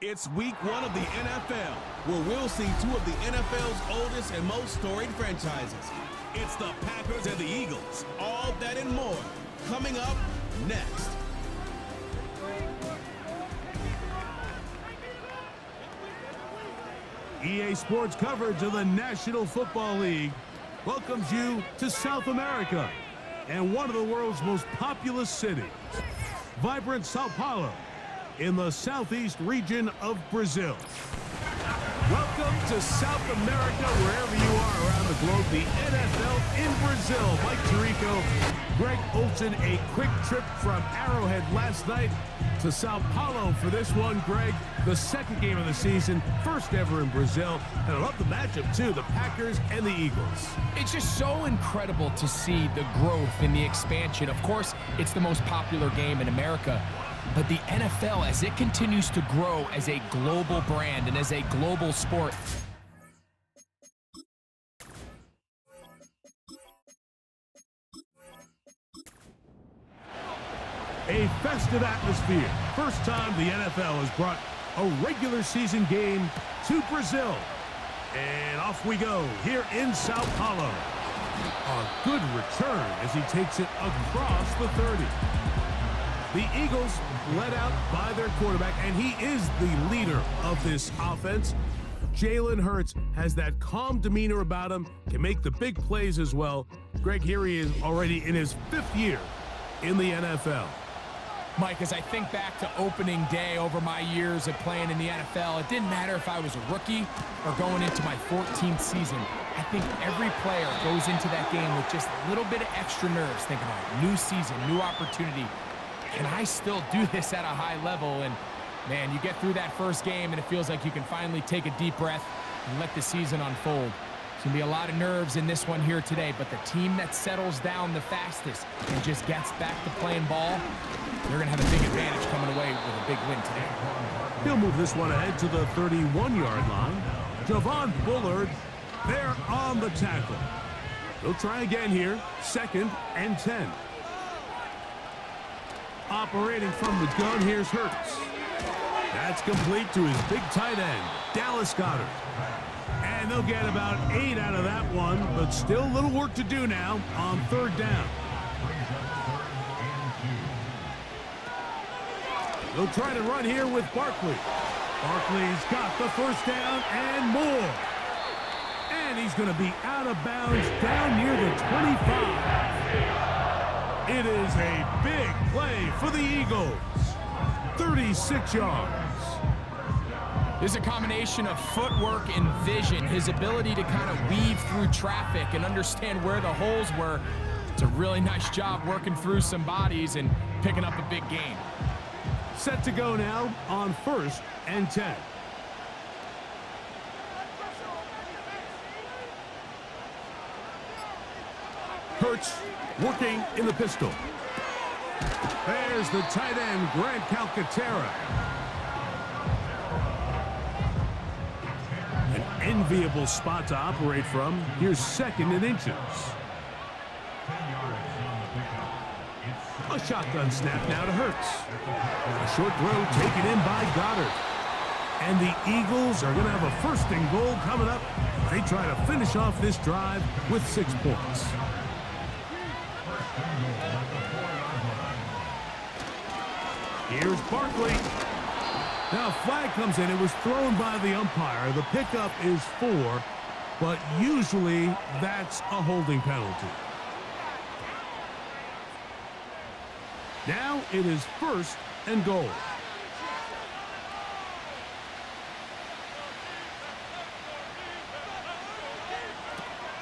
It's week 1 of the NFL, where we'll see 2 of the NFL's oldest and most storied franchises. It's the Packers and the Eagles. All that and more coming up next. EA Sports coverage of the National Football League welcomes you to South America and one of the world's most populous cities, vibrant São Paulo, in the southeast region of Brazil. Welcome to South America, wherever you are around the globe, the NFL in Brazil. Mike Tirico, Greg Olsen, a quick trip from Arrowhead last night to São Paulo for this one. Greg, the second game of the season, first ever in Brazil. And I love the matchup, too, the Packers and the Eagles. It's just so incredible to see the growth and the expansion. Of course, it's the most popular game in America. But the NFL, as it continues to grow as a global brand and as a global sport, a festive atmosphere. First time the NFL has brought a regular season game to Brazil. And off we go here in São Paulo. A good return as he takes it across the 30. The Eagles led out by their quarterback, and he is the leader of this offense. Jalen Hurts has that calm demeanor about him, can make the big plays as well. Greg, here he is already in his 5th year in the NFL. Mike, as I think back to opening day over my years of playing in the NFL, it didn't matter if I was a rookie or going into my 14th season. I think every player goes into that game with just a little bit of extra nerves, thinking, all right, new season, new opportunity. Can I still do this at a high level? And, man, you get through that first game, and it feels like you can finally take a deep breath and let the season unfold. It's going to be a lot of nerves in this one here today, but the team that settles down the fastest and just gets back to playing ball, they're going to have a big advantage coming away with a big win today. He'll move this one ahead to the 31-yard line. Javon Bullard there on the tackle. He'll try again here, 2nd and 10. Operating from the gun, here's Hurts. That's complete to his big tight end, Dallas Goedert. And they'll get about 8 out of that one, but still a little work to do now on 3rd down. They'll try to run here with Barkley. Barkley's got the first down and more. And he's going to be out of bounds down near the 25. It is a big play for the Eagles. 36 yards. There's a combination of footwork and vision, his ability to kind of weave through traffic and understand where the holes were. It's a really nice job working through some bodies and picking up a big gain. Set to go now on 1st and 10. Hurts working in the pistol. There's the tight end, Grant Calcaterra. An enviable spot to operate from. Here's 2nd and inches. A shotgun snap now to Hurts. A short throw taken in by Goddard. And the Eagles are going to have a 1st and goal coming up. They try to finish off this drive with 6 points. Here's Barkley. Now a flag comes in. It was thrown by the umpire. The pickup is 4, but usually that's a holding penalty. Now it is 1st and goal.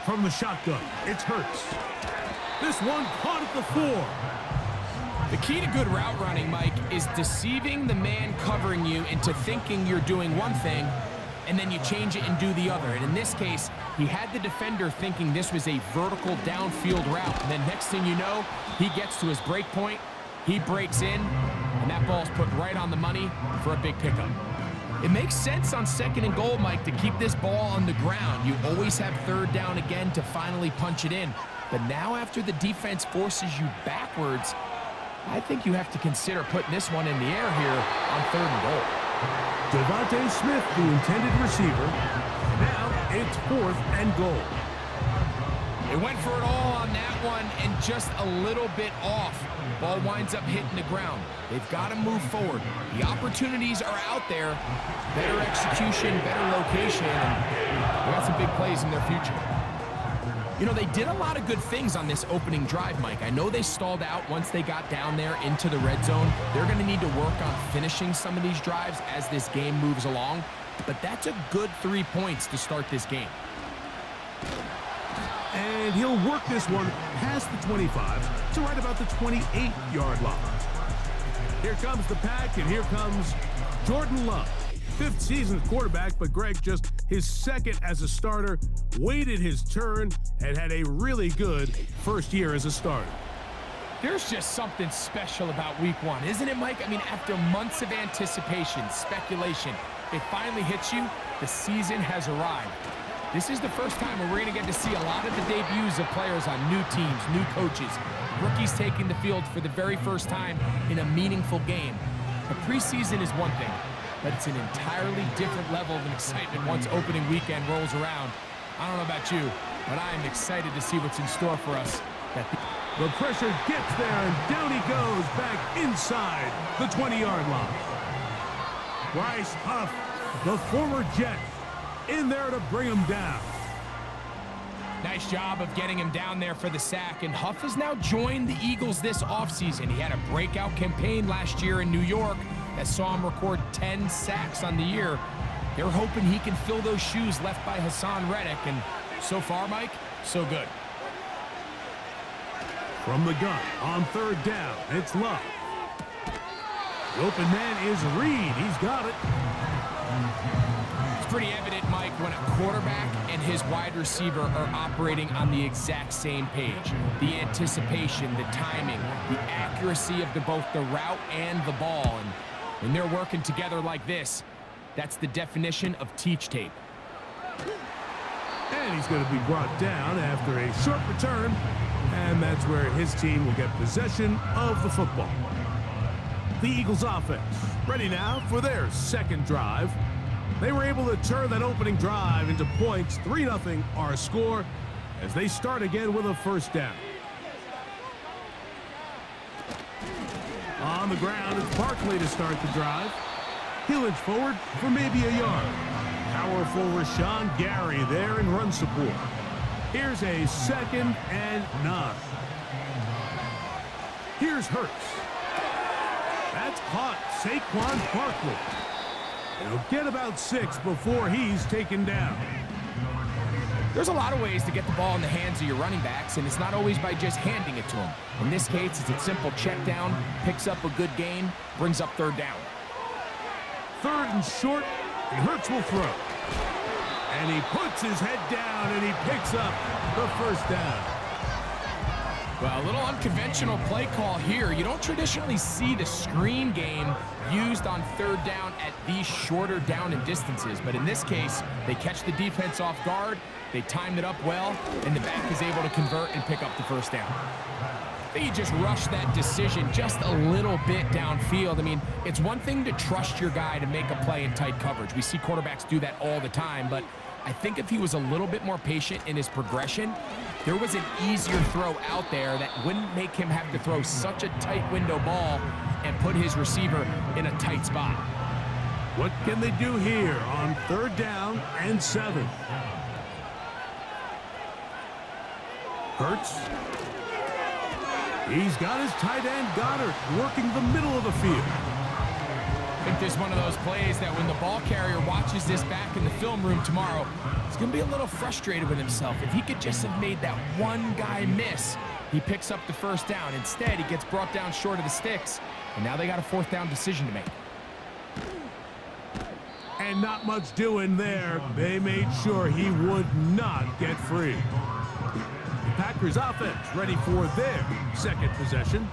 From the shotgun, it's Hurts. This one caught at the 4. The key to good route running, Mike, is deceiving the man covering you into thinking you're doing one thing, and then you change it and do the other. And in this case, he had the defender thinking this was a vertical downfield route. And then next thing you know, he gets to his break point, he breaks in, and that ball's put right on the money for a big pickup. It makes sense on 2nd and goal, Mike, to keep this ball on the ground. You always have 3rd down again to finally punch it in. But now after the defense forces you backwards, I think you have to consider putting this one in the air here on 3rd and goal. Devontae Smith, the intended receiver. Now it's 4th and goal. They went for it all on that one and just a little bit off. Ball winds up hitting the ground. They've got to move forward. The opportunities are out there. Better execution, better location, and they got some big plays in their future. You know, they did a lot of good things on this opening drive, Mike. I know they stalled out once they got down there into the red zone. They're going to need to work on finishing some of these drives as this game moves along. But that's a good 3 points to start this game. And he'll work this one past the 25 to right about the 28-yard line. Here comes the pack, and here comes Jordan Love. 5th season quarterback, but Greg, just his 2nd as a starter, waited his turn and had a really good first year as a starter. There's just something special about week 1, isn't it, Mike? I mean, after months of anticipation, speculation, it finally hits you. The season has arrived. This is the first time where we're going to get to see a lot of the debuts of players on new teams, new coaches, rookies taking the field for the very first time in a meaningful game. The preseason is one thing, but it's an entirely different level of excitement once opening weekend rolls around. I don't know about you, but I am excited to see what's in store for us. The pressure gets there, and down he goes back inside the 20-yard line. Bryce Huff, the former Jet, in there to bring him down. Nice job of getting him down there for the sack, and Huff has now joined the Eagles this offseason. He had a breakout campaign last year in New York that saw him record 10 sacks on the year. They're hoping he can fill those shoes left by Hassan Reddick, and so far, Mike, so good. From the gun on 3rd down, it's Love. The open man is Reed. He's got it. Pretty evident, Mike, when a quarterback and his wide receiver are operating on the exact same page. The anticipation, the timing, the accuracy of both the route and the ball. And when they're working together like this, that's the definition of teach tape. And he's going to be brought down after a short return. And that's where his team will get possession of the football. The Eagles offense ready now for their 2nd drive. They were able to turn that opening drive into points. 3-0 our score as they start again with a 1st down. On the ground, it's Barkley to start the drive. He'll inch forward for maybe a yard. Powerful Rashawn Gary there in run support. Here's a 2nd and 9. Here's Hurts. That's caught. Saquon Barkley. He'll get about 6 before he's taken down. There's a lot of ways to get the ball in the hands of your running backs, and it's not always by just handing it to them. In this case, it's a simple check down, picks up a good gain, brings up 3rd down. 3rd and short, and Hurts will throw. And he puts his head down, and he picks up the 1st down. Well, a little unconventional play call here. You don't traditionally see the screen game used on 3rd down at these shorter down and distances. But in this case, they catch the defense off guard, they timed it up well, and the back is able to convert and pick up the 1st down. I think he just rushed that decision just a little bit downfield. I mean, it's one thing to trust your guy to make a play in tight coverage. We see quarterbacks do that all the time, but I think if he was a little bit more patient in his progression, there was an easier throw out there that wouldn't make him have to throw such a tight window ball and put his receiver in a tight spot. What can they do here on 3rd down and 7? Hurts. He's got his tight end Goddard working the middle of the field. I think there's one of those plays that when the ball carrier watches this back in the film room tomorrow, he's going to be a little frustrated with himself. If he could just have made that one guy miss, he picks up the 1st down. Instead, he gets brought down short of the sticks, and now they got a 4th down decision to make. And not much doing there. They made sure he would not get free. The Packers offense ready for their 2nd possession.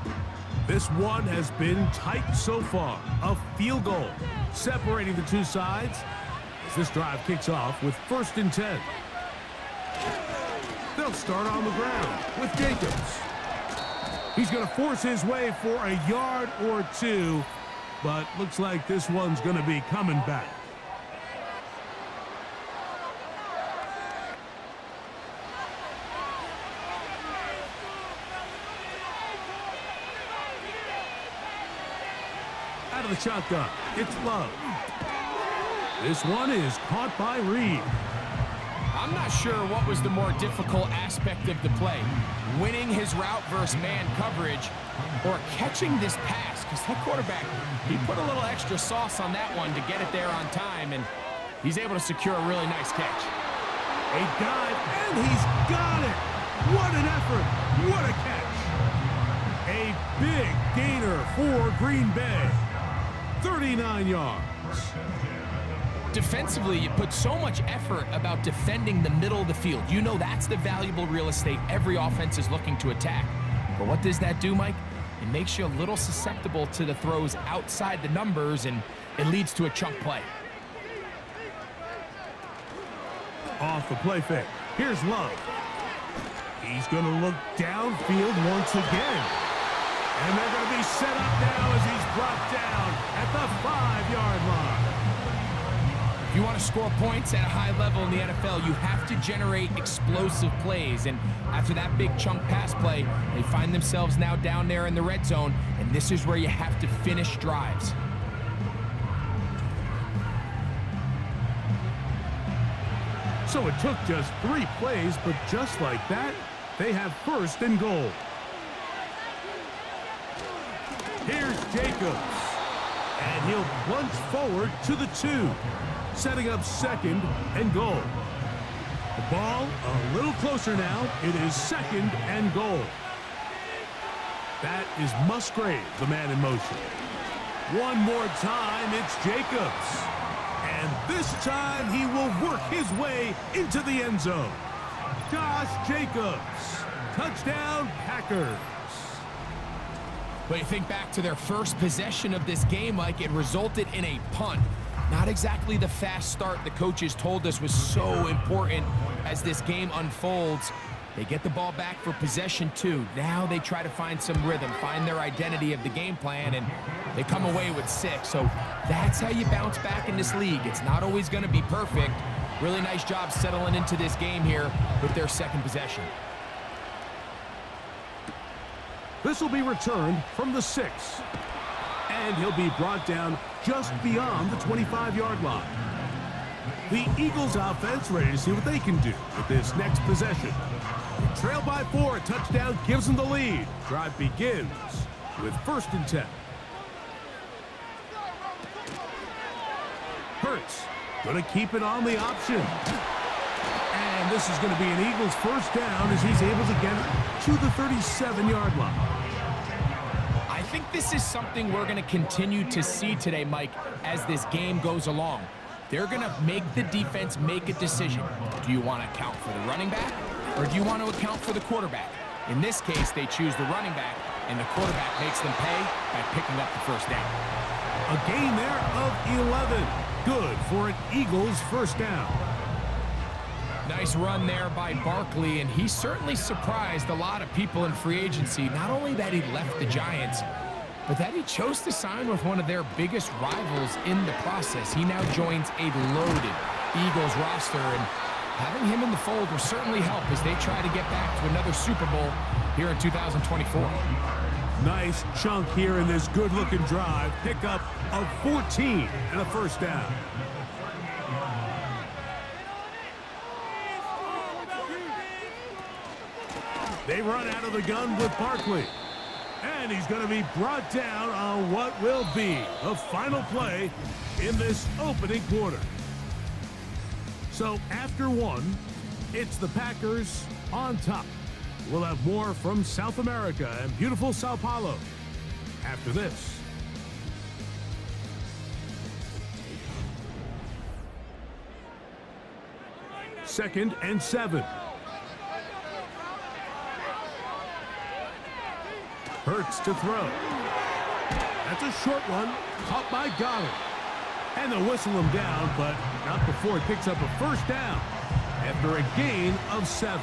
This one has been tight so far. A field goal separating the two sides as this drive kicks off with 1st and 10. They'll start on the ground with Jacobs. He's going to force his way for a yard or 2. but looks like this one's going to be coming back. Out of the shotgun, it's Love. This one is caught by Reed. I'm not sure what was the more difficult aspect of the play, winning his route versus man coverage or catching this pass, because that quarterback, he put a little extra sauce on that one to get it there on time, and he's able to secure a really nice catch. A dive, and he's got it. What an effort. What a catch. A big gainer for Green Bay. 39 yards. Defensively, you put so much effort about defending the middle of the field. You know that's the valuable real estate every offense is looking to attack. But what does that do, Mike? It makes you a little susceptible to the throws outside the numbers, and it leads to a chunk play. Off the play fake. Here's Love. He's going to look downfield once again. And they're going to be set up now as he's brought down at the 5-yard line. If you want to score points at a high level in the NFL, you have to generate explosive plays. And after that big chunk pass play, they find themselves now down there in the red zone, and this is where you have to finish drives. So it took just 3 plays, but just like that, they have first and goal. Here's Jacobs, and he'll plunge forward to the 2. Setting up second and goal. The ball a little closer now. It is second and goal. That is Musgrave, the man in motion. One more time, it's Jacobs. And this time he will work his way into the end zone. Josh Jacobs. Touchdown, Packers. But you think back to their first possession of this game, like it resulted in a punt. Not exactly the fast start the coaches told us was so important as this game unfolds. They get the ball back for possession 2. Now they try to find some rhythm, find their identity of the game plan, and they come away with 6. So that's how you bounce back in this league. It's not always going to be perfect. Really nice job settling into this game here with their second possession. This will be returned from the 6. And he'll be brought down just beyond the 25-yard line. The Eagles offense ready to see what they can do with this next possession. They trail by 4, a touchdown gives them the lead. Drive begins with 1st and 10. Hurts gonna keep it on the option. And this is gonna be an Eagles first down as he's able to get it to the 37-yard line. I think this is something we're going to continue to see today, Mike, as this game goes along. They're going to make the defense make a decision. Do you want to account for the running back, or do you want to account for the quarterback? In this case, they choose the running back, and the quarterback makes them pay by picking up the first down. A gain there of 11. Good for an Eagles first down. Nice run there by Barkley, and he certainly surprised a lot of people in free agency. Not only that he left the Giants, but that he chose to sign with one of their biggest rivals in the process. He now joins a loaded Eagles roster, and having him in the fold will certainly help as they try to get back to another Super Bowl here in 2024. Nice chunk here in this good-looking drive. Pickup of 14 and a first down. They run out of the gun with Barkley. And he's going to be brought down on what will be the final play in this opening quarter. So after 1, it's the Packers on top. We'll have more from South America and beautiful São Paulo after this. Second and 7. Hurts to throw. That's a short one, caught by Goddard. And they'll whistle him down, but not before he picks up a first down after a gain of 7.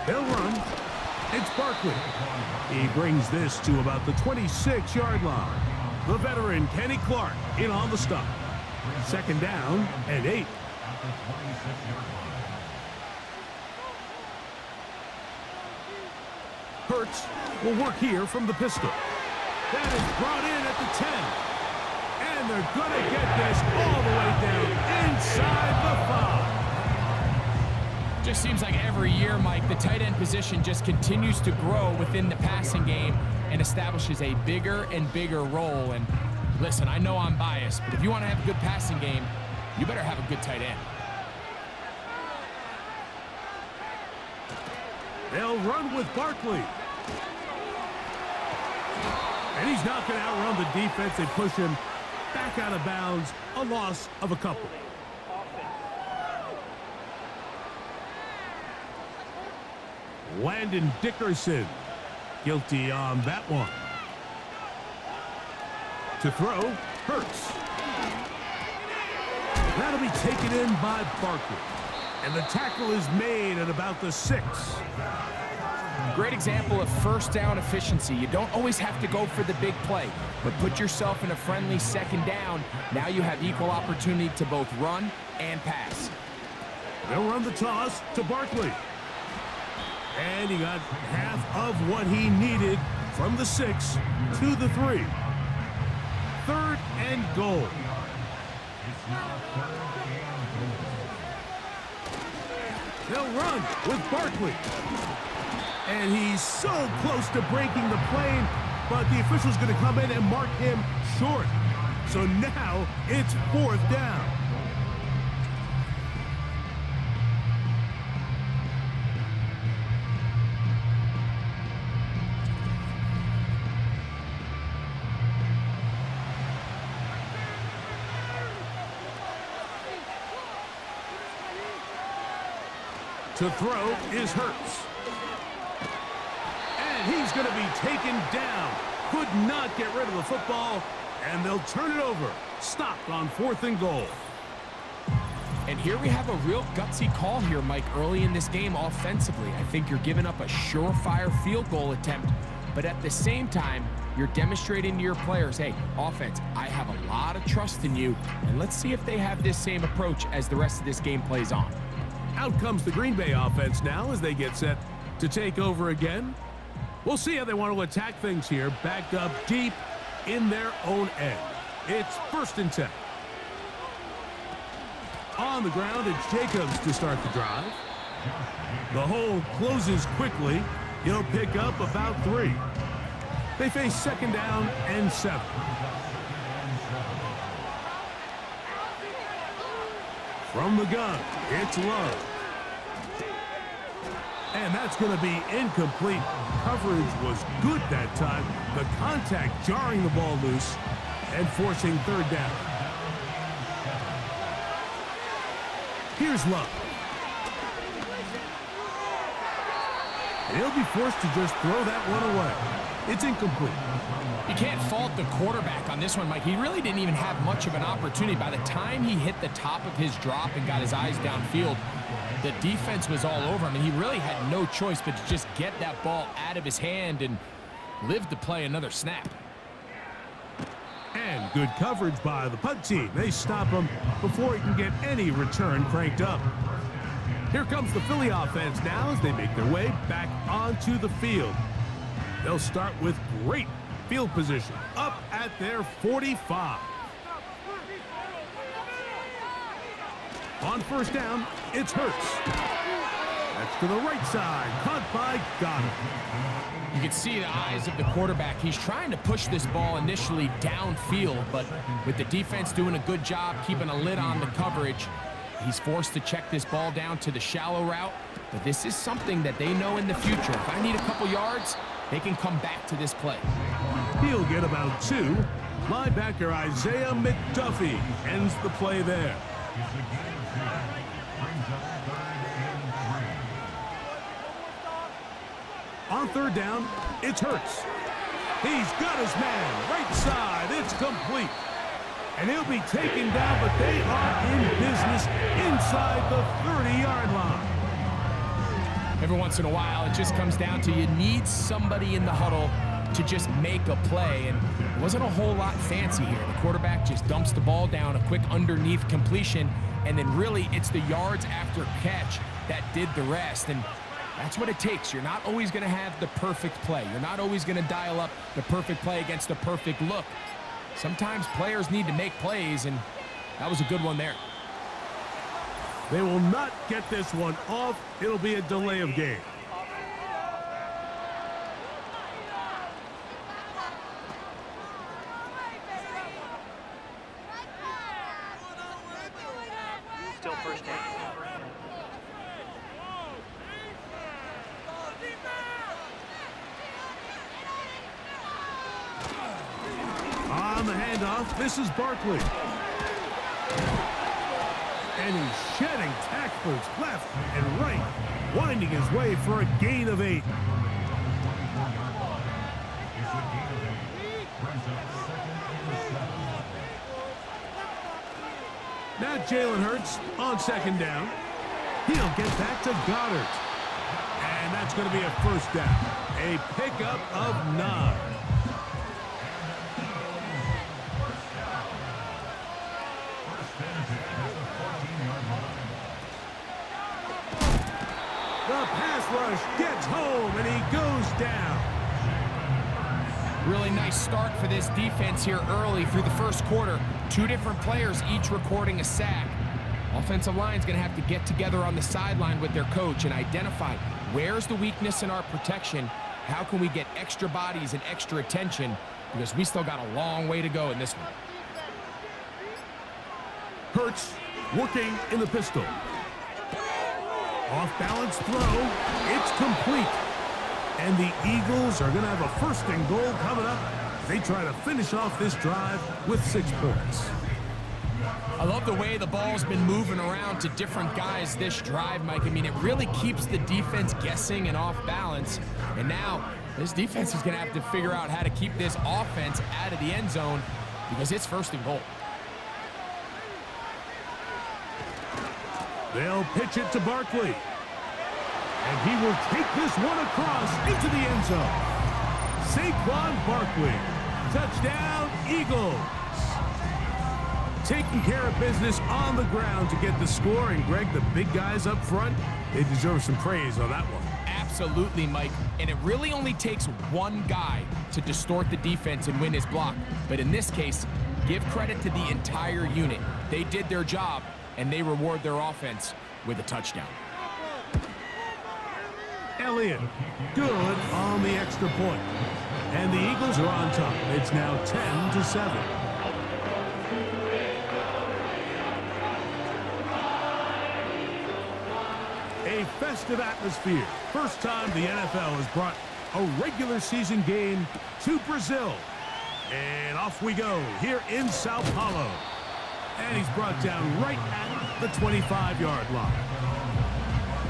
They'll run. It's Barkley. He brings this to about the 26-yard line. The veteran Kenny Clark in on the stop. Second down and 8. Hurts will work here from the pistol. That is brought in at the 10. And they're going to get this all the way down inside the 5. Just seems like every year, Mike, the tight end position just continues to grow within the passing game and establishes a bigger and bigger role. And listen, I know I'm biased, but if you want to have a good passing game, you better have a good tight end. They'll run with Barkley. And he's not going to outrun the defense. They push him back out of bounds, a loss of a couple. Landon Dickerson, guilty on that one. To throw, Hurts. That'll be taken in by Barkley. And the tackle is made at about the 6. Great example of first down efficiency. You don't always have to go for the big play, but put yourself in a friendly second down. Now you have equal opportunity to both run and pass. They'll run the toss to Barkley. And he got half of what he needed from the 6 to the 3. Third and goal. They'll run with Barkley. And he's so close to breaking the plane, but the official's going to come in and mark him short. So now it's 4th down. To throw is Hurts. And he's going to be taken down. Could not get rid of the football, and they'll turn it over. Stopped on 4th and goal. And here we have a real gutsy call here, Mike, early in this game offensively. I think you're giving up a surefire field goal attempt, but at the same time, you're demonstrating to your players, hey, offense, I have a lot of trust in you, and let's see if they have this same approach as the rest of this game plays on. Out comes the Green Bay offense now as they get set to take over again. We'll see how they want to attack things here, backed up deep in their own end. It's 1st and 10. On the ground, it's Jacobs to start the drive. The hole closes quickly. He'll pick up about 3. They face 2nd down and 7. From the gun, it's Love. And that's going to be incomplete. Coverage was good that time. The contact jarring the ball loose and forcing 3rd down. Here's Love. And he'll be forced to just throw that one away. It's incomplete. You can't fault the quarterback on this one, Mike. He really didn't even have much of an opportunity. By the time he hit the top of his drop and got his eyes downfield, the defense was all over him, and he really had no choice but to just get that ball out of his hand and live to play another snap. And good coverage by the punt team. They stop him before he can get any return cranked up. Here comes the Philly offense now as they make their way back onto the field. They'll start with great field position up at their 45. On 1st down, it's Hurts. That's to the right side, caught by Goddard. You can see the eyes of the quarterback. He's trying to push this ball initially downfield, but with the defense doing a good job keeping a lid on the coverage, he's forced to check this ball down to the shallow route. But this is something that they know in the future. If I need a couple yards, they can come back to this play. He'll get about 2. Linebacker Isaiah McDuffie ends the play there. On 3rd down, it's Hurts. He's got his man right side. It's complete. And he'll be taken down, but they are in business inside the 30-yard line. every once in a while, it just comes down to you need somebody in the huddle to just make a play, and it wasn't a whole lot fancy here. The quarterback just dumps the ball down, a quick underneath completion, and then really it's the yards after catch that did the rest, and that's what it takes. You're not always going to have the perfect play. You're not always going to dial up the perfect play against the perfect look. Sometimes players need to make plays, and that was a good one there. They will not get this one off. It'll be a delay of game. Still first down. On the handoff, this is Barkley. And he's shedding tacklers left and right, winding his way for a gain of 8. Now Jalen Hurts on second down. He'll get back to Goddard. And that's going to be a first down. A pickup of 9. The pass rush gets home, and he goes down. Really nice start for this defense here early through the first quarter. 2 different players each recording a sack. Offensive line's going to have to get together on the sideline with their coach and identify where's the weakness in our protection. How can we get extra bodies and extra attention? Because we still got a long way to go in this one. Hurts working in the pistol. Off-balance throw. It's complete. And the Eagles are going to have a first and goal coming up. They try to finish off this drive with 6 points. I love the way the ball's been moving around to different guys this drive, Mike. I mean, it really keeps the defense guessing and off balance. And now this defense is going to have to figure out how to keep this offense out of the end zone because it's first and goal. They'll pitch it to Barkley. And he will take this one across into the end zone. Saquon Barkley. Touchdown, Eagles. Taking care of business on the ground to get the score. And, Greg, the big guys up front, they deserve some praise on that one. Absolutely, Mike. And it really only takes one guy to distort the defense and win his block. But in this case, give credit to the entire unit. They did their job, and they reward their offense with a touchdown. Elliott, good on the extra point. And the Eagles are on top. It's now 10-7. A festive atmosphere. First time the NFL has brought a regular season game to Brazil. And off we go here in São Paulo. And he's brought down right at the 25-yard line.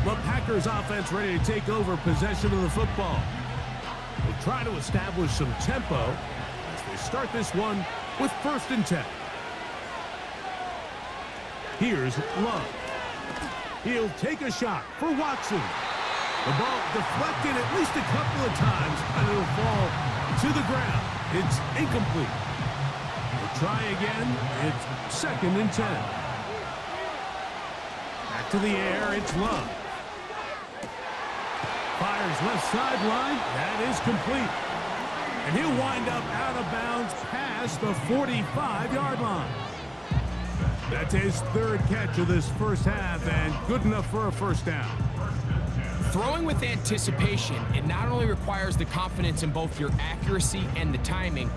The Packers offense ready to take over possession of the football. They'll try to establish some tempo as they start this one with 1st and 10. Here's Love. He'll take a shot for Watson. The ball deflected at least a couple of times, and it'll fall to the ground. It's incomplete. They'll try again. It's 2nd and 10. Back to the air. It's Love. Fires left sideline. That is complete. And he'll wind up out of bounds past the 45-yard line. That's his 3rd catch of this first half, and good enough for a first down. Throwing with anticipation, it not only requires the confidence in both your accuracy and the timing,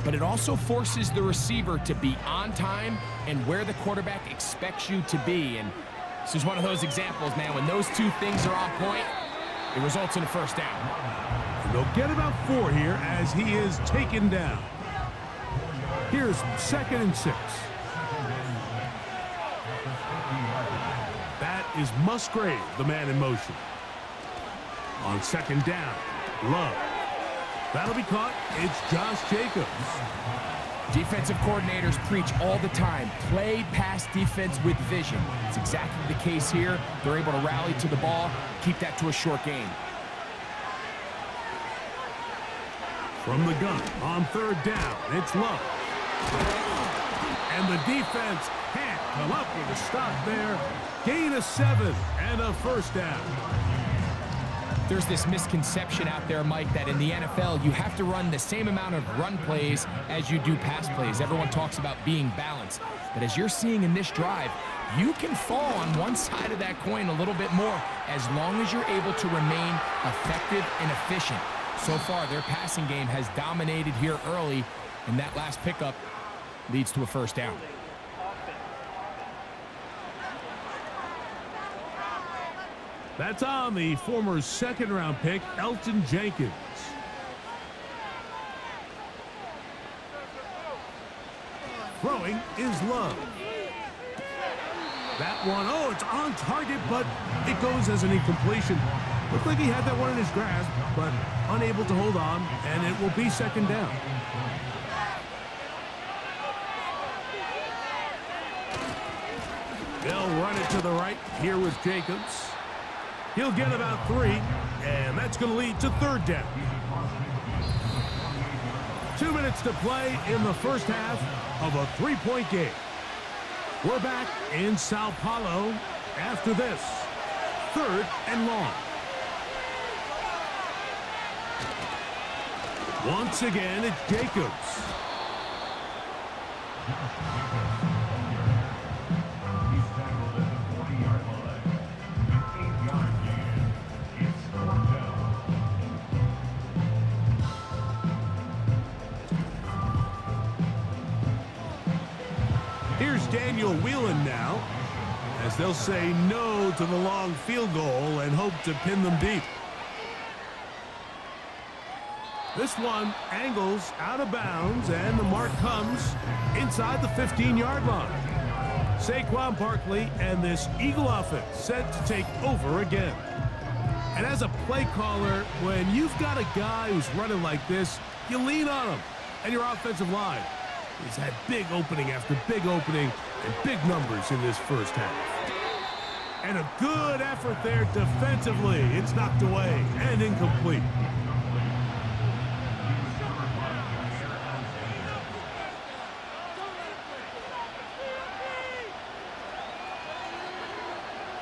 but it also forces the receiver to be on time and where the quarterback expects you to be. And this is one of those examples, man. When those 2 things are on point, it results in a first down. And they'll get about 4 here as he is taken down. Here's 2nd and 6. That is Musgrave, the man in motion. On 2nd down, Love. That'll be caught. It's Josh Jacobs. Defensive coordinators preach all the time, play pass defense with vision. It's exactly the case here. They're able to rally to the ball, keep that to a short gain. From the gun on third down, it's Love. And the defense can't come up with a stop there. Gain of 7 and a first down. There's this misconception out there, Mike, that in the NFL, you have to run the same amount of run plays as you do pass plays. Everyone talks about being balanced. But as you're seeing in this drive, you can fall on one side of that coin a little bit more as long as you're able to remain effective and efficient. So far, their passing game has dominated here early, and that last pickup leads to a first down. That's on the former second-round pick, Elgton Jenkins. Throwing is Love. That one, oh, it's on target, but it goes as an incompletion. Looked like he had that one in his grasp, but unable to hold on, and it will be second down. They'll run it to the right here with Jacobs. He'll get about 3, and that's going to lead to third down. 2 minutes to play in the first half of a 3-point game. We're back in São Paulo after this. 3rd and long. Once again, it's Jacobs. Here's Daniel Whelan now, as they'll say no to the long field goal and hope to pin them deep. This one angles out of bounds, and the mark comes inside the 15-yard line. Saquon Barkley and this Eagle offense set to take over again. And as a play caller, when you've got a guy who's running like this, you lean on him. And your offensive line has had big opening after big opening and big numbers in this first half. And a good effort there defensively. It's knocked away and incomplete.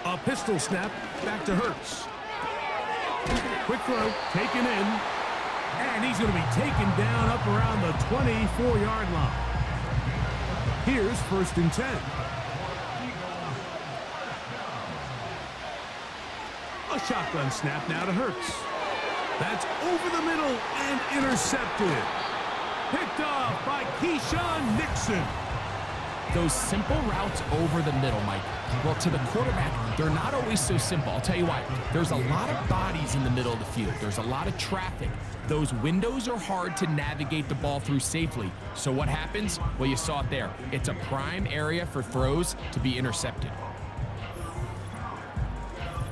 A pistol snap back to Hurts. Quick throw taken in, and he's going to be taken down up around the 24-yard line. Here's 1st and 10. A shotgun snap now to Hurts. That's over the middle and intercepted. Picked off by Keyshawn Nixon. Those simple routes over the middle, Mike. Well, to the quarterback, they're not always so simple. I'll tell you why. There's a lot of bodies in the middle of the field. There's a lot of traffic. Those windows are hard to navigate the ball through safely. So what happens? Well, you saw it there. It's a prime area for throws to be intercepted.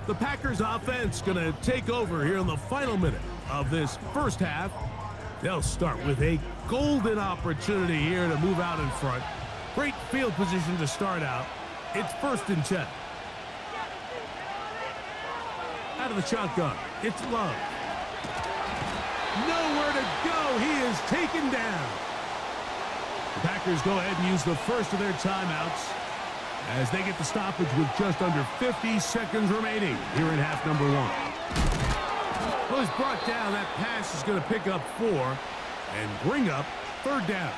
The Packers offense going to take over here in the final minute of this first half. They'll start with a golden opportunity here to move out in front. Great field position to start out. It's 1st and 10. Out of the shotgun, it's Love. Nowhere to go. He is taken down. The Packers go ahead and use the first of their timeouts as they get the stoppage with just under 50 seconds remaining here in half number 1. Well, it's brought down. That pass is going to pick up 4 and bring up third down.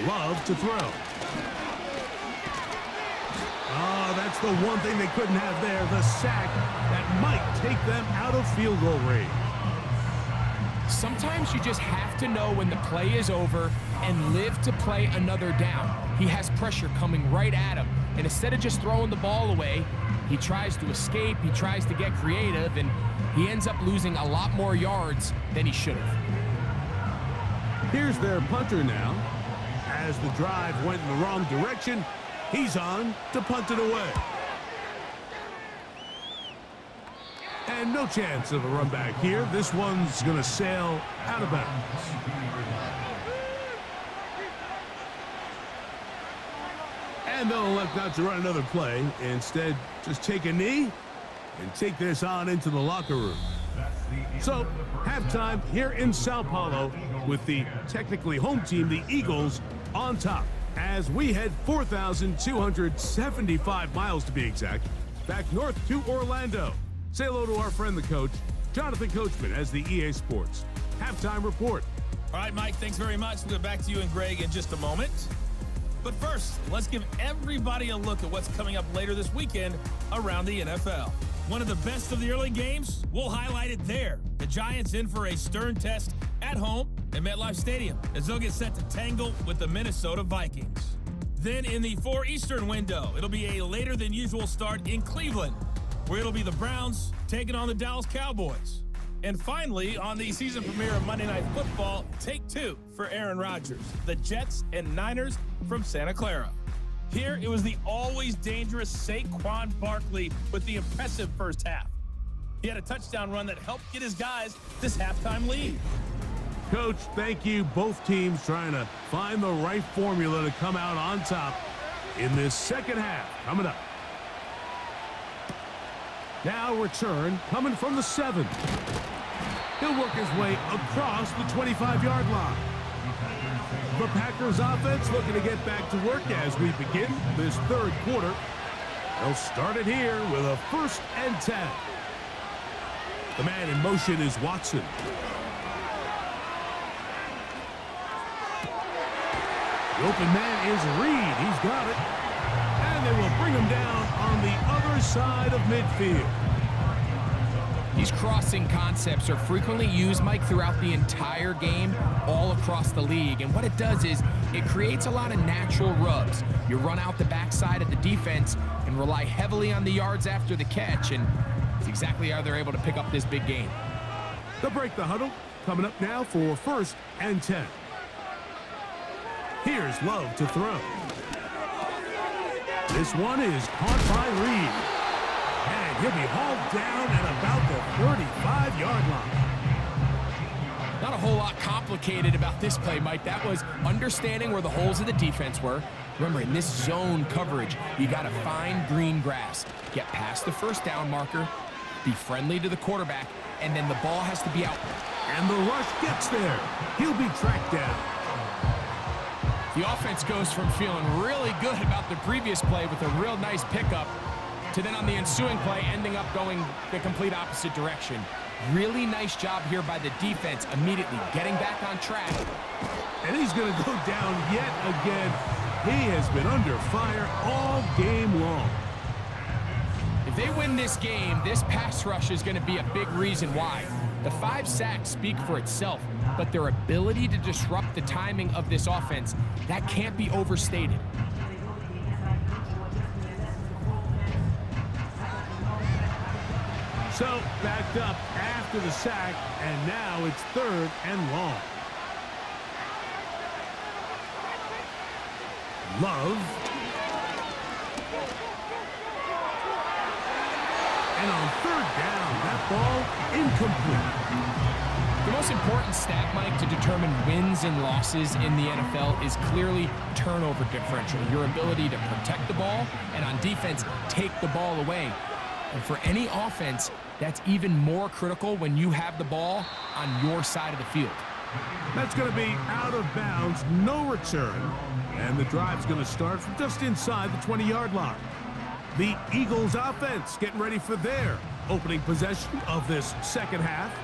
Love to throw. Oh, that's the one thing they couldn't have there, the sack that might take them out of field goal range. Sometimes you just have to know when the play is over and live to play another down. He has pressure coming right at him, and instead of just throwing the ball away, he tries to escape, he tries to get creative, and he ends up losing a lot more yards than he should have. Here's their punter now. As the drive went in the wrong direction, he's on to punt it away. And no chance of a run back here. This one's going to sail out of bounds. And they'll elect not to run another play. Instead, just take a knee and take this on into the locker room. So, halftime here in São Paulo with the technically home team, the Eagles, on top. As we head 4,275 miles to be exact, back north to Orlando. Say hello to our friend, the coach, Jonathan Coachman, as the EA Sports halftime report. All right, Mike, thanks very much. We'll get back to you and Greg in just a moment. But first, let's give everybody a look at what's coming up later this weekend around the NFL. One of the best of the early games, we'll highlight it there. The Giants in for a stern test at home at MetLife Stadium as they'll get set to tangle with the Minnesota Vikings. Then in the 4 Eastern window, it'll be a later than usual start in Cleveland, where it'll be the Browns taking on the Dallas Cowboys. And finally, on the season premiere of Monday Night Football, take 2 for Aaron Rodgers, the Jets and Niners from Santa Clara. Here, it was the always dangerous Saquon Barkley with the impressive first half. He had a touchdown run that helped get his guys this halftime lead. Coach, thank you. Both teams trying to find the right formula to come out on top in this second half. Coming up. Now return coming from the 7. He'll work his way across the 25-yard line. The Packers offense looking to get back to work as we begin this third quarter. They'll start it here with a 1st and 10. The man in motion is Watson. The open man is Reed. He's got it. And they will bring him down on the other side of midfield. These crossing concepts are frequently used, Mike, throughout the entire game, all across the league. And what it does is it creates a lot of natural rubs. You run out the backside of the defense and rely heavily on the yards after the catch, and it's exactly how they're able to pick up this big game. They'll break the huddle. Coming up now for 1st and 10. Here's Love to throw. This one is caught by Reed. And he'll be hauled down at about the 35-yard line. Not a whole lot complicated about this play, Mike. That was understanding where the holes of the defense were. Remember, in this zone coverage, you got to find green grass. Get past the first down marker, be friendly to the quarterback, and then the ball has to be out. And the rush gets there. He'll be tracked down. The offense goes from feeling really good about the previous play with a real nice pickup to then on the ensuing play ending up going the complete opposite direction. Really nice job here by the defense immediately getting back on track. And he's going to go down yet again. He has been under fire all game long. If they win this game, this pass rush is going to be a big reason why. The 5 sacks speak for itself, but their ability to disrupt the timing of this offense, that can't be overstated. So, backed up after the sack, and now it's 3rd and long. Love. And on 3rd down, that ball incomplete. The most important stat, Mike, to determine wins and losses in the NFL is clearly turnover differential, your ability to protect the ball and on defense take the ball away. And for any offense, that's even more critical when you have the ball on your side of the field. That's going to be out of bounds, no return. And the drive's going to start from just inside the 20-yard line. The Eagles offense getting ready for their opening possession of this second half.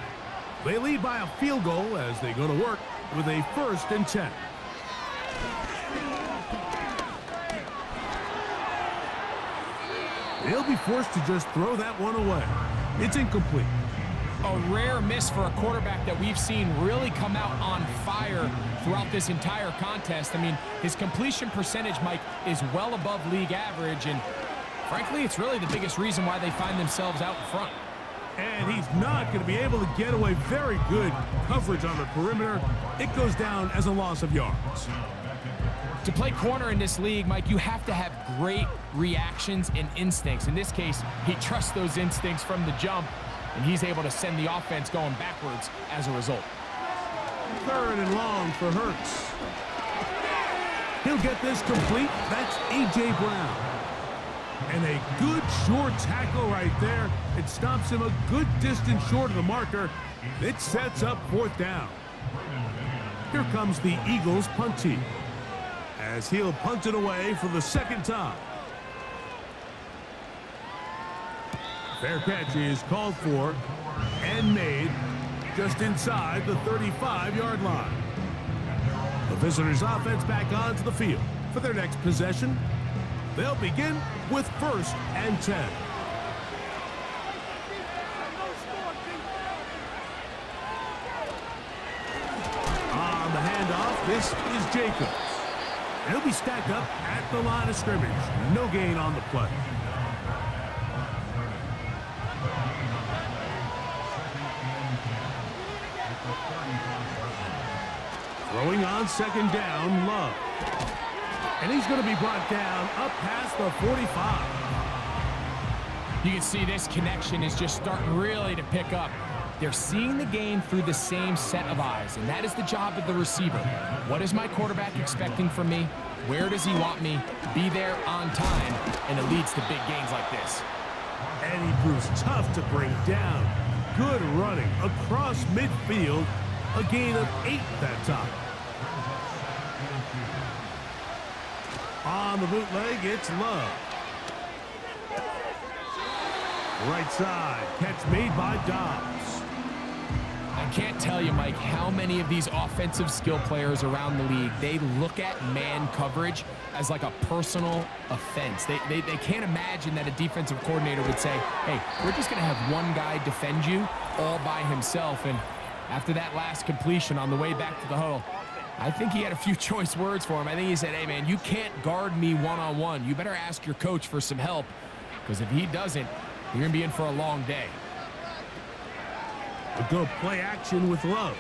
They lead by a field goal as they go to work with a 1st and 10. They'll be forced to just throw that one away. It's incomplete. A rare miss for a quarterback that we've seen really come out on fire throughout this entire contest. I mean, his completion percentage, Mike, is well above league average, and frankly, it's really the biggest reason why they find themselves out in front. And he's not going to be able to get away. Very good coverage on the perimeter. It goes down as a loss of yards. To play corner in this league, Mike, you have to have great reactions and instincts. In this case, he trusts those instincts from the jump. and he's able to send the offense going backwards as a result. 3rd and long for Hurts. He'll get this complete. That's A.J. Brown. And a good short tackle right there. It stops him a good distance short of the marker. It sets up 4th down. Here comes the Eagles punt team, as he'll punt it away for the 2nd time. Fair catch is called for and made just inside the 35-yard line. The visitors' offense back onto the field for their next possession. They'll begin with 1st and 10. On the handoff, this is Jacobs. He'll be stacked up at the line of scrimmage. No gain on the play. Throwing on 2nd down, Love. And he's going to be brought down up past the 45. You can see this connection is just starting really to pick up. They're seeing the game through the same set of eyes, and that is the job of the receiver. What is my quarterback expecting from me? Where does he want me? Be there on time, and it leads to big gains like this. And he proves tough to bring down. Good running across midfield. A gain of 8 that time. On the bootleg, it's Love. Right side, catch made by Dobbs. I can't tell you, Mike, how many of these offensive skill players around the league, they look at man coverage as like a personal offense. They can't imagine that a defensive coordinator would say, hey, we're just going to have one guy defend you all by himself. And after that last completion on the way back to the huddle, I think he had a few choice words for him. I think he said, hey, man, you can't guard me one-on-one. You better ask your coach for some help, because if he doesn't, you're going to be in for a long day. A good play action with Love.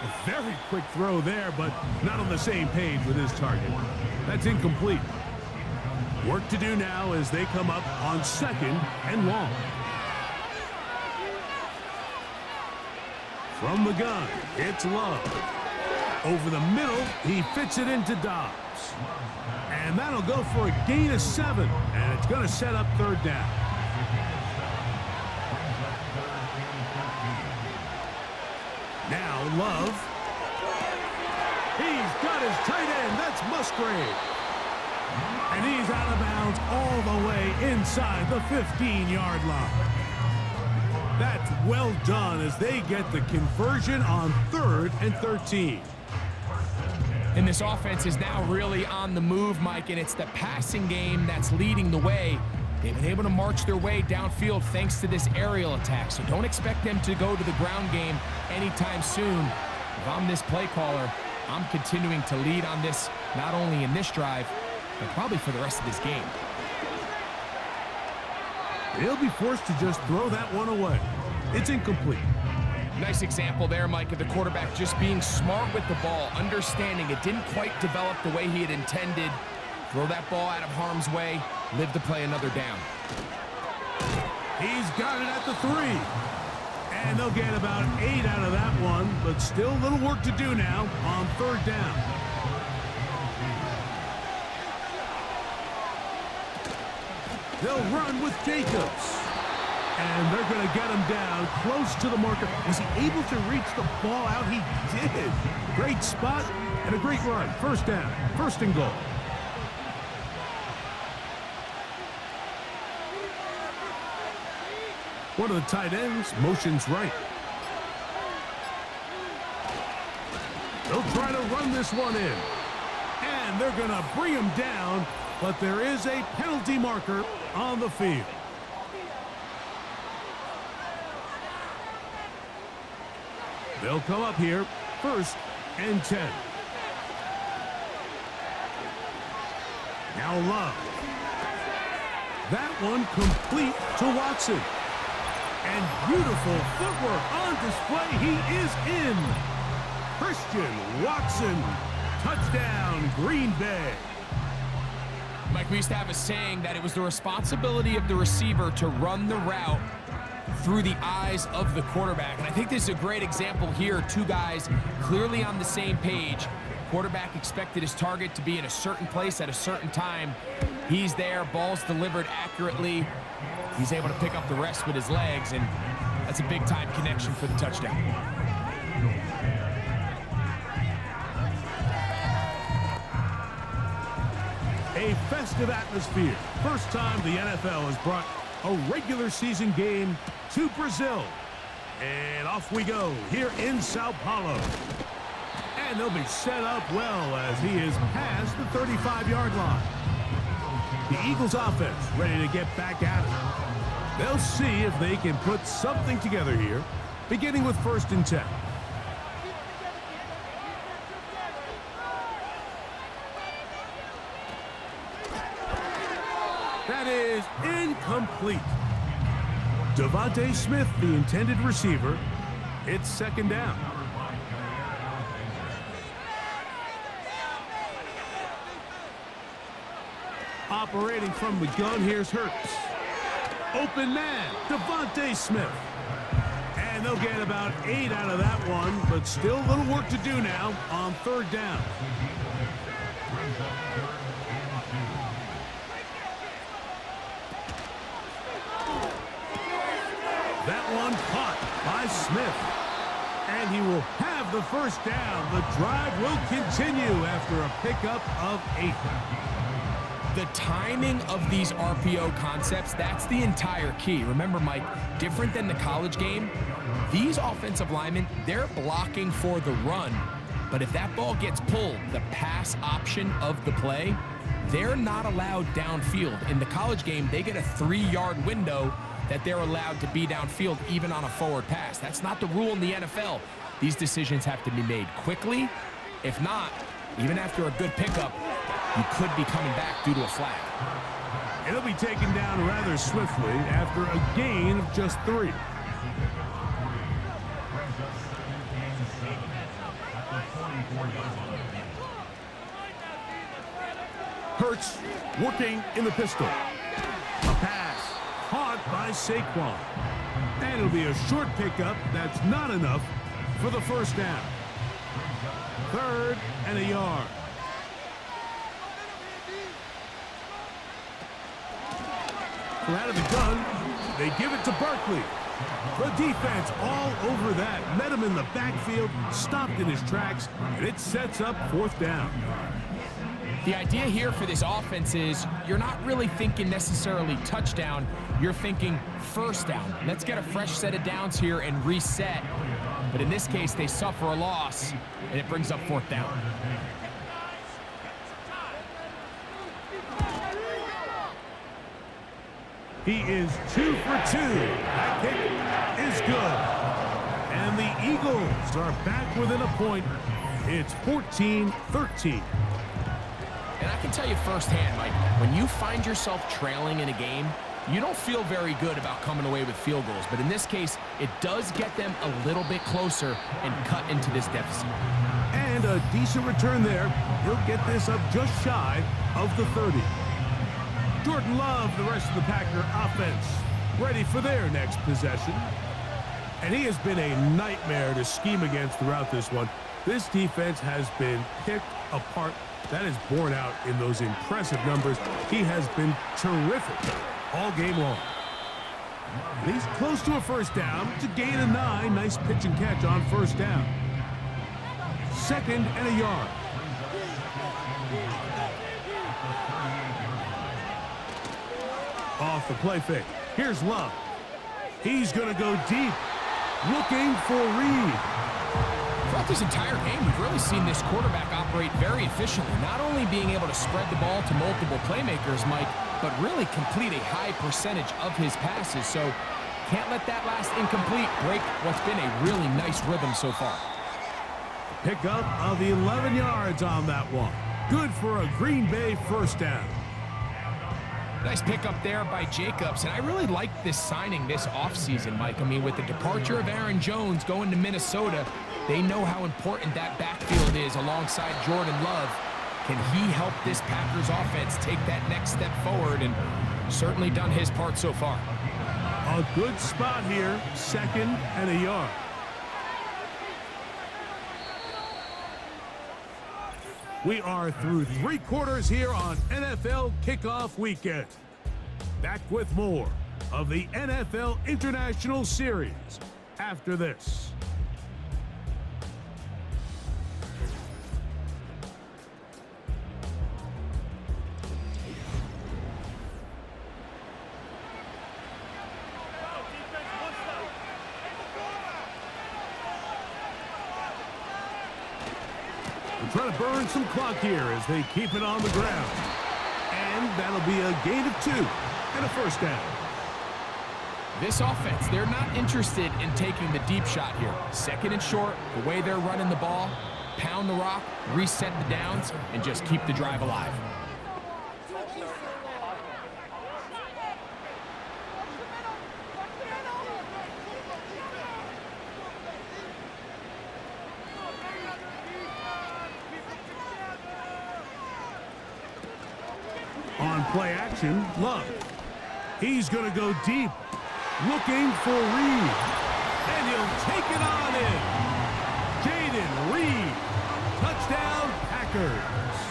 A very quick throw there, but not on the same page with his target. That's incomplete. Work to do now as they come up on 2nd and long. From the gun, it's Love. Over the middle, he fits it into Dobbs. And that'll go for a gain of 7, and it's going to set up 3rd down. Now Love. He's got his tight end. That's Musgrave. And he's out of bounds all the way inside the 15-yard line. That's well done as they get the conversion on 3rd and 13. And this offense is now really on the move, Mike, and it's the passing game that's leading the way. They've been able to march their way downfield thanks to this aerial attack, so don't expect them to go to the ground game anytime soon. If I'm this play caller, I'm continuing to lead on this, not only in this drive, but probably for the rest of this game. He'll be forced to just throw that one away. It's incomplete. Nice example there, Mike, of the quarterback just being smart with the ball, understanding it didn't quite develop the way he had intended. Throw that ball out of harm's way, live to play another down. He's got it at the 3. And they'll get about 8 out of that one, but still a little work to do now on 3rd down. They'll run with Jacobs. And they're going to get him down close to the marker. Was he able to reach the ball out? He did. Great spot and a great run. 1st down, 1st and goal. One of the tight ends motions right. They'll try to run this one in. And they're going to bring him down, but there is a penalty marker on the field. They'll come up here, 1st and 10. Now Love. That one complete to Watson. And beautiful footwork on display. He is in. Christian Watson. Touchdown, Green Bay. Mike, we used to have a saying that it was the responsibility of the receiver to run the route through the eyes of the quarterback. And I think this is a great example here. Two guys clearly on the same page. Quarterback expected his target to be in a certain place at a certain time. He's there, ball's delivered accurately. He's able to pick up the rest with his legs, and that's a big-time connection for the touchdown. A festive atmosphere. First time the NFL has brought a regular season game to Brazil. And off we go here in São Paulo. And they'll be set up well as he is past the 35-yard line. The Eagles offense ready to get back at it. They'll see if they can put something together here, beginning with 1st and 10. That is incomplete. Devontae Smith, the intended receiver. It's 2nd down. Operating from the gun, here's Hurts. Open man, Devontae Smith. And they'll get about 8 out of that one, but still a little work to do now on 3rd down. That one caught by Smith. And he will have the 1st down. The drive will continue after a pickup of 8. The timing of these RPO concepts, that's the entire key. Remember, Mike, different than the college game, these offensive linemen, they're blocking for the run. But if that ball gets pulled, the pass option of the play, they're not allowed downfield. In the college game, they get a 3-yard window that they're allowed to be downfield even on a forward pass. That's not the rule in the NFL. These decisions have to be made quickly. If not, even after a good pickup, you could be coming back due to a flag. And he'll be taken down rather swiftly after a gain of just 3. Hurts working in the pistol. A pass caught by Saquon. And it'll be a short pickup. That's not enough for the 1st down. 3rd and a yard. Out of the gun, they give it to Barkley. The defense all over that. Met him in the backfield, stopped in his tracks, and it sets up 4th down. The idea here for this offense is you're not really thinking necessarily touchdown. You're thinking 1st down. Let's get a fresh set of downs here and reset. But in this case, they suffer a loss, and it brings up 4th down. He is 2 for 2. That kick is good. And the Eagles are back within a point. It's 14-13. And I can tell you firsthand, Mike, when you find yourself trailing in a game, you don't feel very good about coming away with field goals. But in this case, it does get them a little bit closer and cut into this deficit. And a decent return there. He'll get this up just shy of the 30. Jordan Love, the rest of the Packer offense, ready for their next possession. And he has been a nightmare to scheme against throughout this one. This defense has been picked apart. That is borne out in those impressive numbers. He has been terrific all game long. And he's close to a 1st down to gain a 9. Nice pitch and catch on 1st down. 2nd and a yard. Off the play fake. Here's Love. He's going to go deep. Looking for Reed. Throughout this entire game, we've really seen this quarterback operate very efficiently. Not only being able to spread the ball to multiple playmakers, Mike, but really complete a high percentage of his passes. So can't let that last incomplete break what's been a really nice rhythm so far. Pickup of 11 yards on that one. Good for a Green Bay 1st down. Nice pickup there by Jacobs, and I really like this signing this offseason, Mike. I mean, with the departure of Aaron Jones going to Minnesota, they know how important that backfield is alongside Jordan Love. Can he help this Packers offense take that next step forward? And certainly done his part so far. A good spot here, 2nd and a yard. We are through 3 quarters here on NFL Kickoff Weekend. Back with more of the NFL International Series after this. Trying to burn some clock here as they keep it on the ground. And that'll be a gain of 2 and a first down. This offense, they're not interested in taking the deep shot here. 2nd and short, the way they're running the ball, pound the rock, reset the downs, and just keep the drive alive. On play action, Love. He's going to go deep, looking for Reed. And he'll take it on in. Jaden Reed. Touchdown, Packers.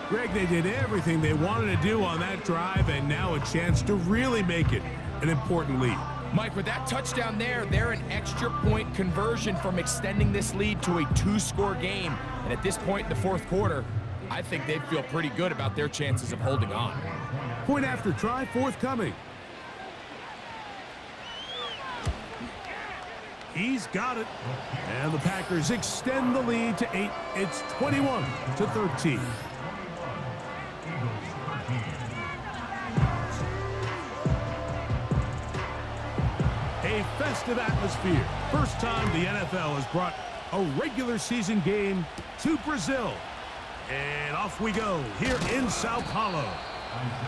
Greg, they did everything they wanted to do on that drive, and now a chance to really make it an important lead. Mike, with that touchdown there, they're an extra point conversion from extending this lead to a 2-score game. And at this point in the 4th quarter, I think they'd feel pretty good about their chances of holding on. Point after try forthcoming. He's got it. And the Packers extend the lead to 8. It's 21-13. A festive atmosphere. First time the NFL has brought a regular season game to Brazil. And off we go here in São Paulo.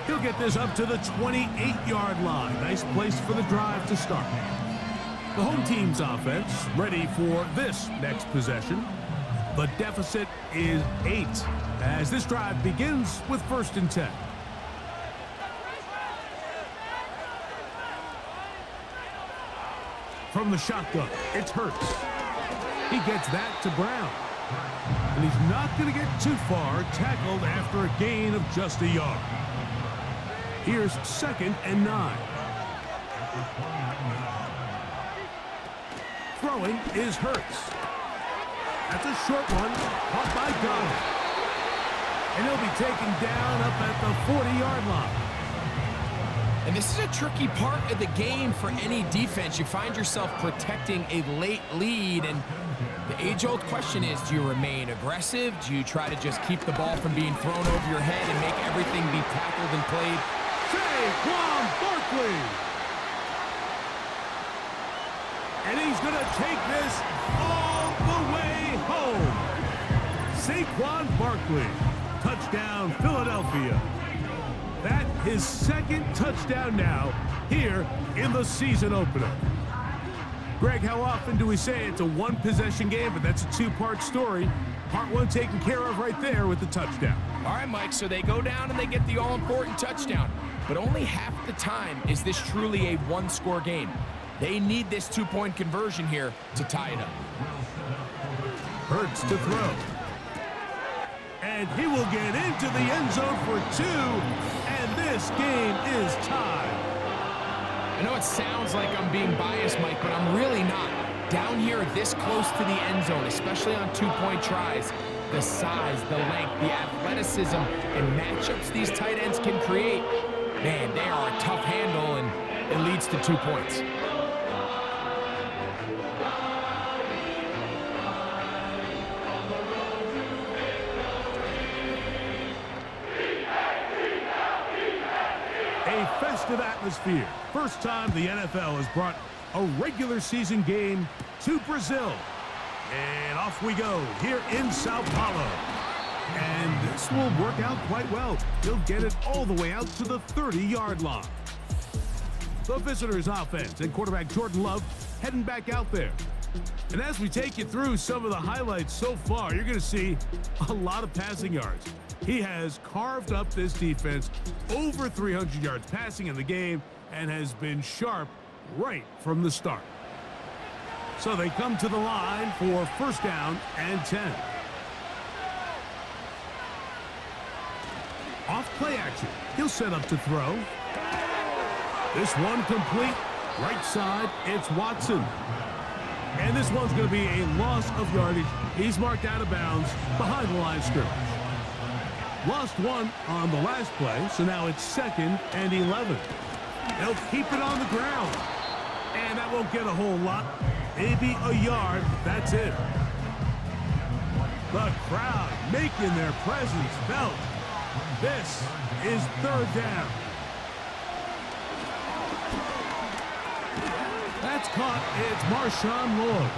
He'll get this up to the 28-yard line. Nice place for the drive to start. The home team's offense ready for this next possession. The deficit is 8 as this drive begins with 1st and 10. From the shotgun, it's Hurts. He gets that to Brown. And he's not going to get too far, tackled after a gain of just a yard. Here's 2nd and 9. Throwing is Hurts. That's a short one, caught by Gunn. And he'll be taken down up at the 40-yard line. And this is a tricky part of the game for any defense. You find yourself protecting a late lead, and the age-old question is, do you remain aggressive? Do you try to just keep the ball from being thrown over your head and make everything be tackled and played? Saquon Barkley. And he's going to take this all the way home. Saquon Barkley. Touchdown, Philadelphia. That his 2nd touchdown now here in the season opener. Greg, how often do we say it's a 1-possession game, but that's a 2-part story? Part 1 taken care of right there with the touchdown. All right, Mike, so they go down and they get the all-important touchdown. But only half the time is this truly a 1-score game. They need this 2-point conversion here to tie it up. Hurts to throw. And he will get into the end zone for 2, and this game is tied. I know it sounds like I'm being biased, Mike, but I'm really not. Down here this close to the end zone, especially on 2-point tries, the size, the length, the athleticism, and matchups these tight ends can create, man, they are a tough handle, and it leads to 2 points. A festive atmosphere. First time the NFL has brought a regular season game to Brazil. And off we go here in São Paulo. And this will work out quite well. He'll get it all the way out to the 30-yard line. The visitors' offense and quarterback Jordan Love heading back out there. And as we take you through some of the highlights so far, you're going to see a lot of passing yards. He has carved up this defense, over 300 yards passing in the game, and has been sharp right from the start. So they come to the line for first down and 10. Off play action. He'll set up to throw. This one complete. Right side, it's Watson. And this one's going to be a loss of yardage. He's marked out of bounds behind the line of scrimmage. Lost one on the last play, so now it's 2nd and 11. They'll keep it on the ground. And that won't get a whole lot. Maybe a yard. That's it. The crowd making their presence felt. This is 3rd down. That's caught. It's Marshawn Lloyd.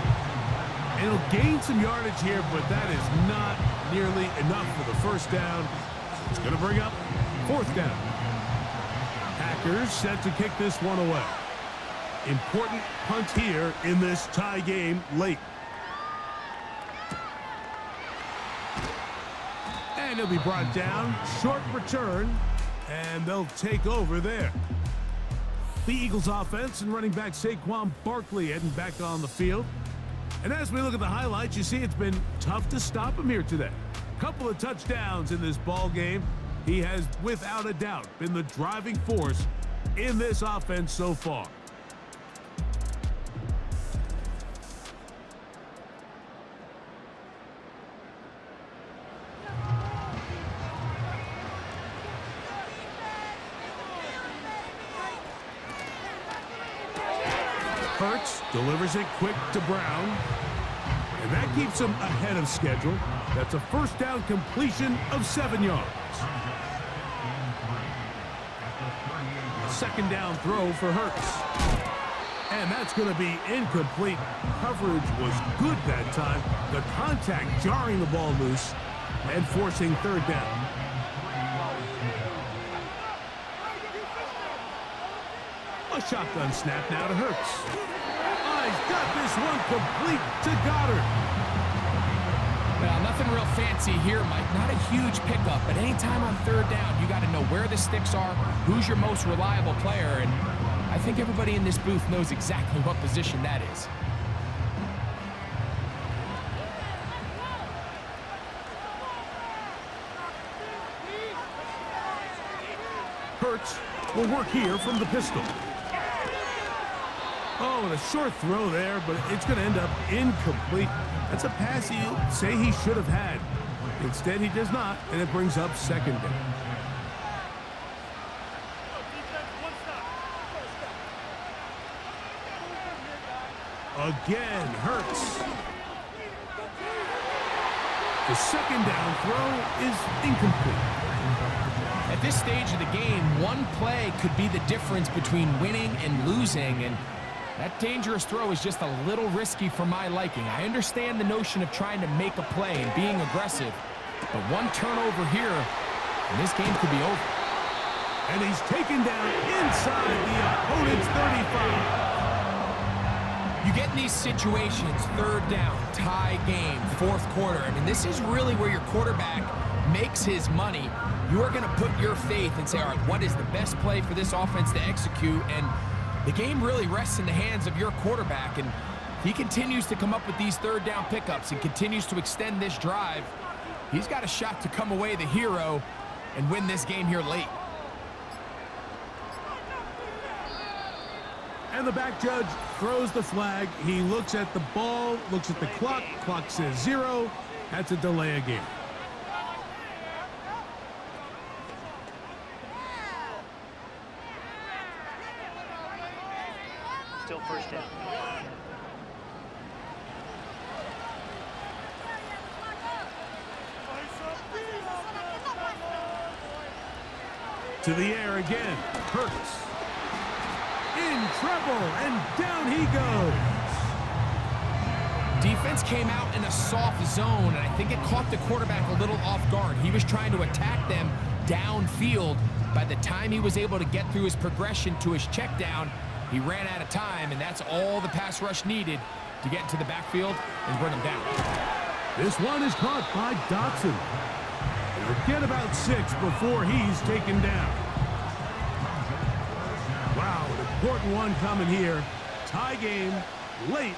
It'll gain some yardage here, but that is not nearly enough for the first down. It's going to bring up 4th down. Packers set to kick this one away. Important punt here in this tie game late. And he'll be brought down. Short return. And they'll take over there. The Eagles offense and running back Saquon Barkley heading back on the field. And as we look at the highlights, you see it's been tough to stop him here today. Couple of touchdowns in this ball game. He has, without a doubt, been the driving force in this offense so far. Hurts delivers it quick to Brown. And that keeps him ahead of schedule. That's a first down completion of 7 yards. Second down throw for Hurts. And that's going to be incomplete. Coverage was good that time. The contact jarring the ball loose and forcing 3rd down. A shotgun snap now to Hurts. He's got this one complete to Goddard. Well, nothing real fancy here, Mike. Not a huge pickup, but anytime on 3rd down, you got to know where the sticks are, who's your most reliable player, and I think everybody in this booth knows exactly what position that is. Hurts will work here from the pistol. Oh, and a short throw there, but it's going to end up incomplete. That's a pass he'll say he should have had. Instead, he does not, and it brings up 2nd down. Again, Hurts. The 2nd down throw is incomplete. At this stage of the game, one play could be the difference between winning and losing, and that dangerous throw is just a little risky for my liking. I understand the notion of trying to make a play and being aggressive, but one turnover here, and this game could be over. And he's taken down inside the opponent's 35. You get in these situations, 3rd down, tie game, 4th quarter. I mean, this is really where your quarterback makes his money. You are going to put your faith and say, all right, what is the best play for this offense to execute? And the game really rests in the hands of your quarterback, and he continues to come up with these 3rd down pickups and continues to extend this drive. He's got a shot to come away the hero and win this game here late. And the back judge throws the flag. He looks at the ball, looks at the clock. Clock says 0. That's a delay of game. Still first down. To the air again. Hurts. In trouble, and down he goes. Defense came out in a soft zone, and I think it caught the quarterback a little off guard. He was trying to attack them downfield. By the time he was able to get through his progression to his check down, he ran out of time, and that's all the pass rush needed to get into the backfield and bring them down. This one is caught by Dotson. They'll get about 6 before he's taken down. Wow, an important one coming here. Tie game, late,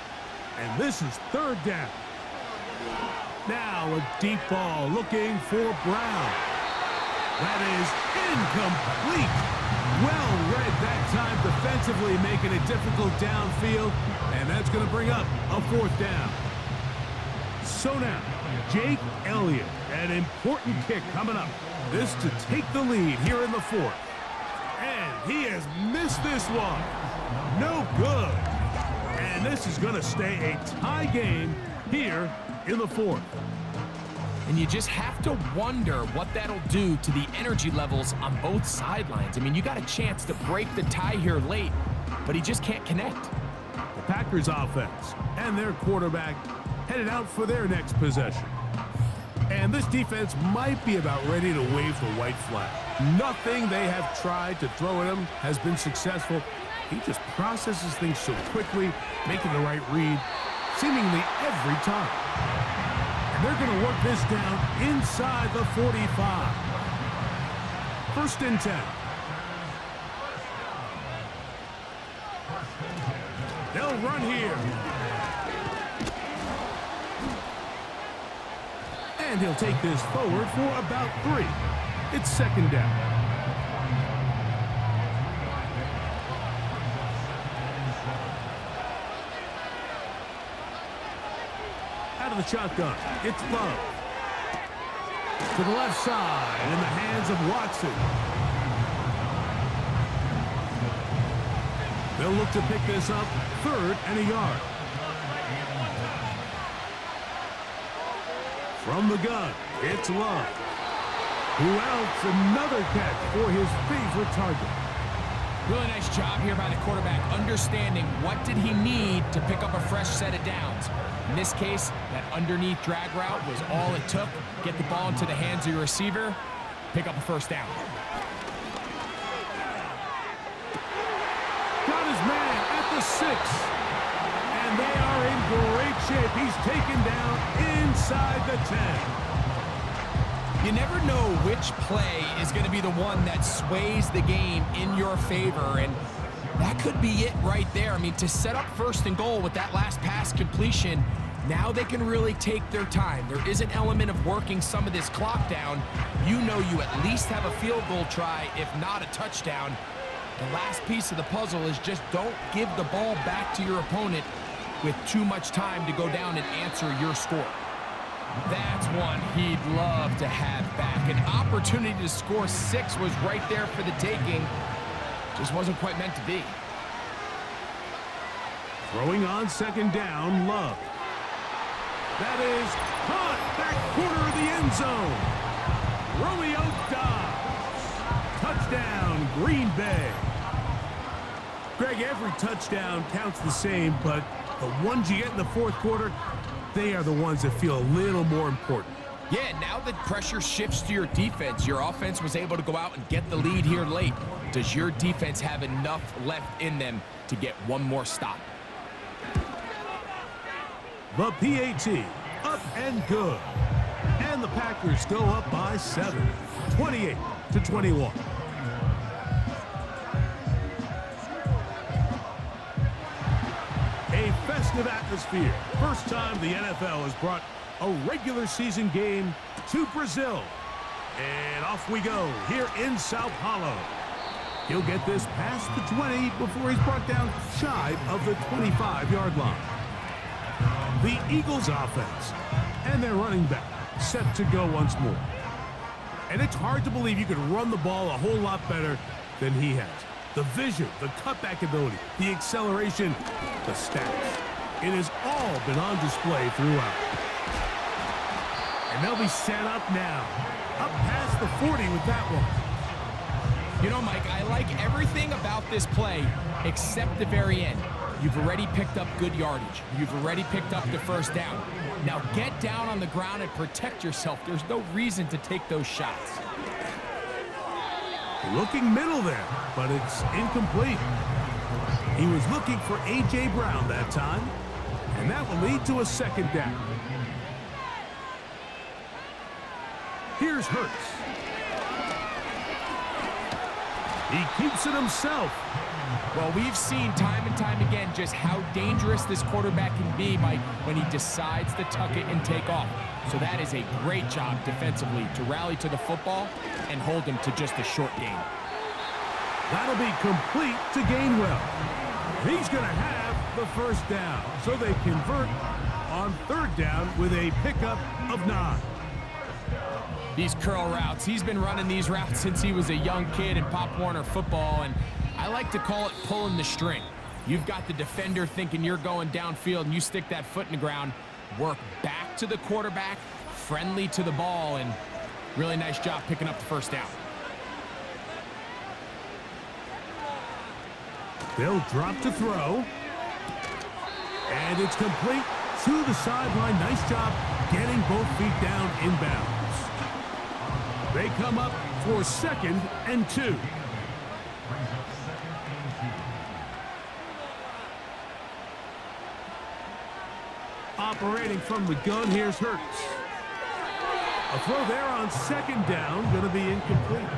and this is 3rd down. Now a deep ball looking for Brown. That is incomplete. Well read that time defensively, making it difficult downfield, and that's going to bring up a 4th down. So now, Jake Elliott, an important kick coming up. This to take the lead here in the 4th. And he has missed this one. No good. And this is going to stay a tie game here in the 4th. And you just have to wonder what that'll do to the energy levels on both sidelines. I mean, you got a chance to break the tie here late, but he just can't connect. The Packers offense and their quarterback headed out for their next possession. And this defense might be about ready to wave the white flag. Nothing they have tried to throw at him has been successful. He just processes things so quickly, making the right read seemingly every time. And they're going to work this down inside the 45. 1st and 10. They'll run here. And he'll take this forward for about 3. It's 2nd down. Out of the shotgun, it's Love. To the left side, in the hands of Watson. They'll look to pick this up, 3rd and a yard. From the gun, it's Love. Who else? Another catch for his favorite target. Really nice job here by the quarterback, understanding what did he need to pick up a fresh set of downs. In this case, that underneath drag route was all it took. Get the ball into the hands of your receiver, pick up a 1st down. Got his man at the 6. And they are in great shape. He's taken down inside the 10. You never know which play is going to be the one that sways the game in your favor, and that could be it right there. I mean, to set up 1st and goal with that last pass completion, now they can really take their time. There is an element of working some of this clock down. You know you at least have a field goal try, if not a touchdown. The last piece of the puzzle is just don't give the ball back to your opponent with too much time to go down and answer your score. That's one he'd love to have back. An opportunity to score 6 was right there for the taking. Just wasn't quite meant to be. Throwing on 2nd down, Love. That is caught back corner of the end zone. Romeo Dobbs. Touchdown, Green Bay. Greg, every touchdown counts the same, but the ones you get in the 4th quarter, they are the ones that feel a little more important. Yeah, now that pressure shifts to your defense, your offense was able to go out and get the lead here late. Does your defense have enough left in them to get one more stop? The PAT, up and good. And the Packers go up by 7, 28-21. A festive atmosphere. First time the NFL has brought a regular season game to Brazil. And off we go here in São Paulo. He'll get this past the 20 before he's brought down shy of the 25-yard line. The Eagles offense and their running back set to go once more. And it's hard to believe you could run the ball a whole lot better than he has. The vision, the cutback ability, the acceleration, the stats. It has all been on display throughout. And they'll be set up now. Up past the 40 with that one. You know, Mike, I like everything about this play except the very end. You've already picked up good yardage. You've already picked up the 1st down. Now get down on the ground and protect yourself. There's no reason to take those shots. Looking middle there, but it's incomplete. He was looking for A.J. Brown that time. And that will lead to a second down. Here's Hurts. He keeps it himself. Well, we've seen time and time again just how dangerous this quarterback can be, Mike, when he decides to tuck it and take off. So that is a great job defensively to rally to the football and hold him to just a short gain. That'll be complete to Gainwell. He's going to have the first down, so they convert on third down with a pickup of 9. These curl routes, he's been running these routes since he was a young kid in Pop Warner football, and I like to call it pulling the string. You've got the defender thinking you're going downfield, and you stick that foot in the ground, work back to the quarterback, friendly to the ball, and really nice job picking up the first down. They'll drop to throw. And it's complete to the sideline. Nice job getting both feet down inbounds. They come up for 2nd and 2. Operating from the gun, here's Hurts. A throw there on 2nd down, going to be incomplete.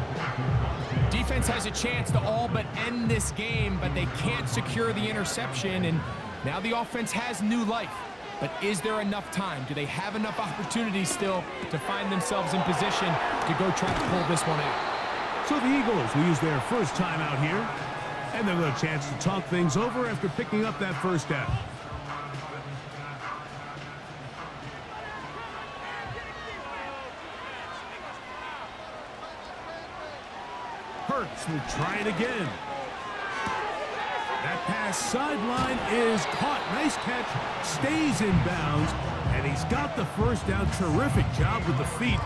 Defense has a chance to all but end this game, but they can't secure the interception, and now the offense has new life. But is there enough time? Do they have enough opportunities still to find themselves in position to go try to pull this one out? So the Eagles will use their first time out here, and they'll get a chance to talk things over after picking up that first down. Hurts will try it again. That pass sideline is caught. Nice catch. Stays in bounds. And he's got the first down. Terrific job with the feet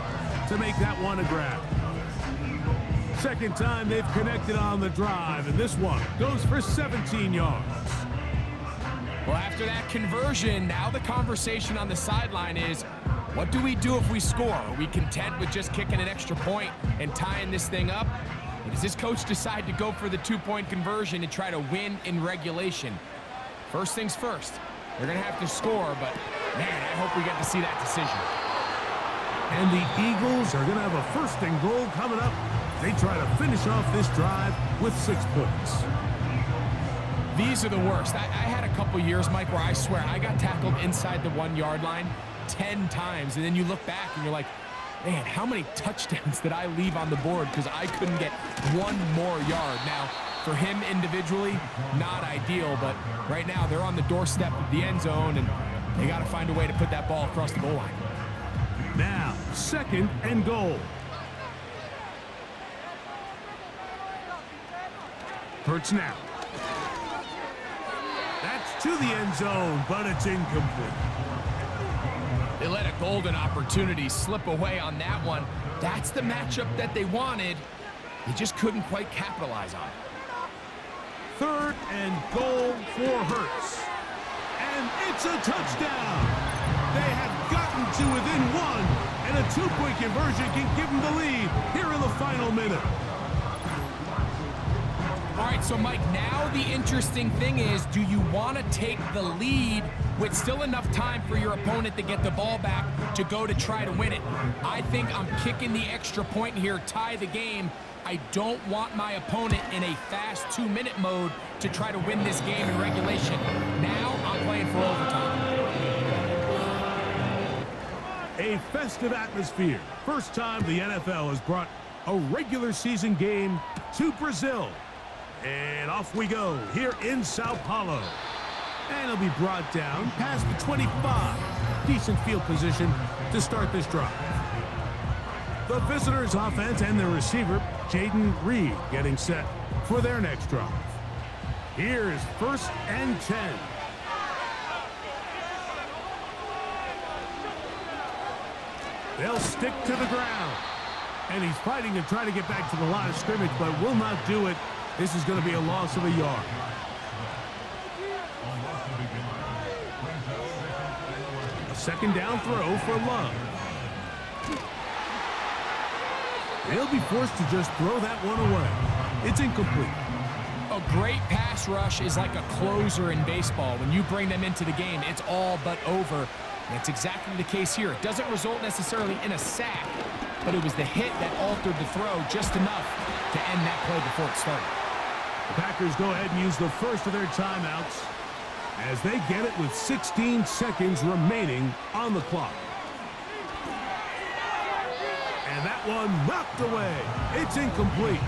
to make that one a grab. Second time they've connected on the drive. And this one goes for 17 yards. Well, after that conversion, now the conversation on the sideline is, what do we do if we score? Are we content with just kicking an extra point and tying this thing up? Or does this coach decide to go for the 2-point conversion and try to win in regulation? First things first, they're going to have to score, but man, I hope we get to see that decision. And the Eagles are going to have a 1st and goal coming up. They try to finish off this drive with 6 points. These are the worst. I had a couple years, Mike, where I swear I got tackled inside the 1-yard line 10 times, and then you look back and you're like, man, how many touchdowns did I leave on the board because I couldn't get one more yard? Now, for him individually, not ideal, but right now they're on the doorstep of the end zone, and they got to find a way to put that ball across the goal line. Now, 2nd and goal. Hurts now. That's to the end zone, but it's incomplete. They let a golden opportunity slip away on that one. That's the matchup that they wanted. They just couldn't quite capitalize on it. 3rd and goal for Hurts. And it's a touchdown. They have gotten to within 1, and a 2-point conversion can give them the lead here in the final minute. All right, so Mike, now the interesting thing is, do you want to take the lead with still enough time for your opponent to get the ball back to go to try to win it? I think I'm kicking the extra point here, tie the game. I don't want my opponent in a fast 2-minute mode to try to win this game in regulation. Now I'm playing for overtime. A festive atmosphere. First time the NFL has brought a regular season game to Brazil. And off we go here in São Paulo. And it'll be brought down past the 25. Decent field position to start this drive. The visitors' offense and their receiver, Jaden Reed, getting set for their next drive. Here's 1st and 10. They'll stick to the ground. And he's fighting to try to get back to the line of scrimmage, but will not do it. This is going to be a loss of a yard. A 2nd down throw for Love. They'll be forced to just throw that one away. It's incomplete. A great pass pass rush is like a closer in baseball. When you bring them into the game, it's all but over. And it's exactly the case here. It doesn't result necessarily in a sack, but it was the hit that altered the throw just enough to end that play before it started. The Packers go ahead and use the first of their timeouts as they get it with 16 seconds remaining on the clock. And that one knocked away. It's incomplete.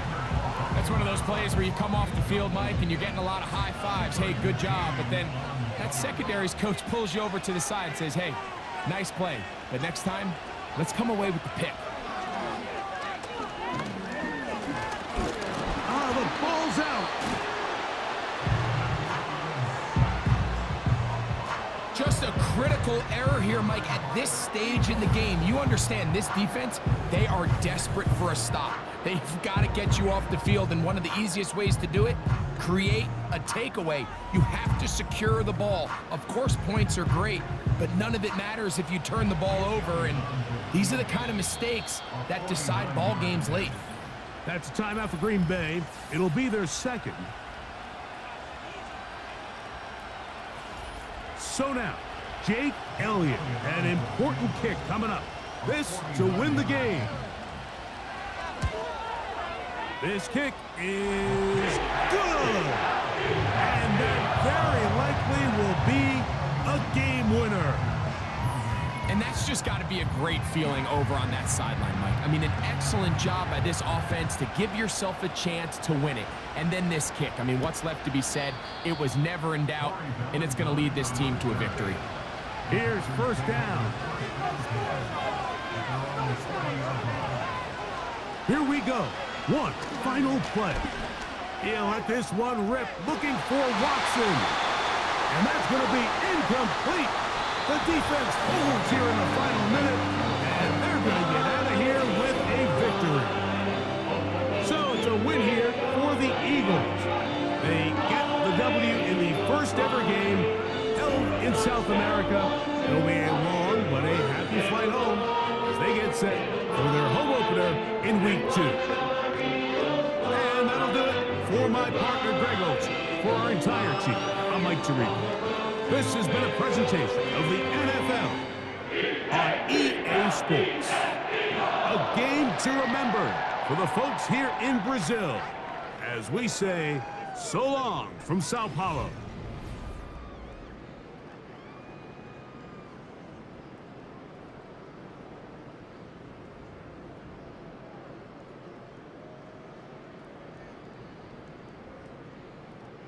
That's one of those plays where you come off the field, Mike, and you're getting a lot of high fives. Hey, good job. But then that secondary's coach pulls you over to the side and says, hey, nice play. But next time, let's come away with the pick. The ball's out. Just a critical error here, Mike, at this stage in the game. You understand this defense, they are desperate for a stop. They've got to get you off the field, and one of the easiest ways to do it, create a takeaway. You have to secure the ball. Of course, points are great, but none of it matters if you turn the ball over, and these are the kind of mistakes that decide ball games late. That's a timeout for Green Bay. It'll be their second. So now, Jake Elliott, an important kick coming up. This to win the game. This kick is good. And that very likely will be a game winner. And that's just got to be a great feeling over on that sideline, Mike. I mean, an excellent job by this offense to give yourself a chance to win it. And then this kick. I mean, what's left to be said? It was never in doubt, and it's going to lead this team to a victory. Here's first down. Here we go. One final play. He'll let this one rip, looking for Watson. And that's going to be incomplete. The defense holds here in the final minute, and they're going to get out of here with a victory. So it's a win here for the Eagles. They get the W in the first ever game held in South America. It'll be a long but a happy flight home as they get set for their home opener in Week 2. And that'll do it for my partner Greg Oates. For our entire team, I'm Mike Tirico. This has been a presentation of the NFL on EA Sports. A game to remember for the folks here in Brazil as we say so long from São Paulo.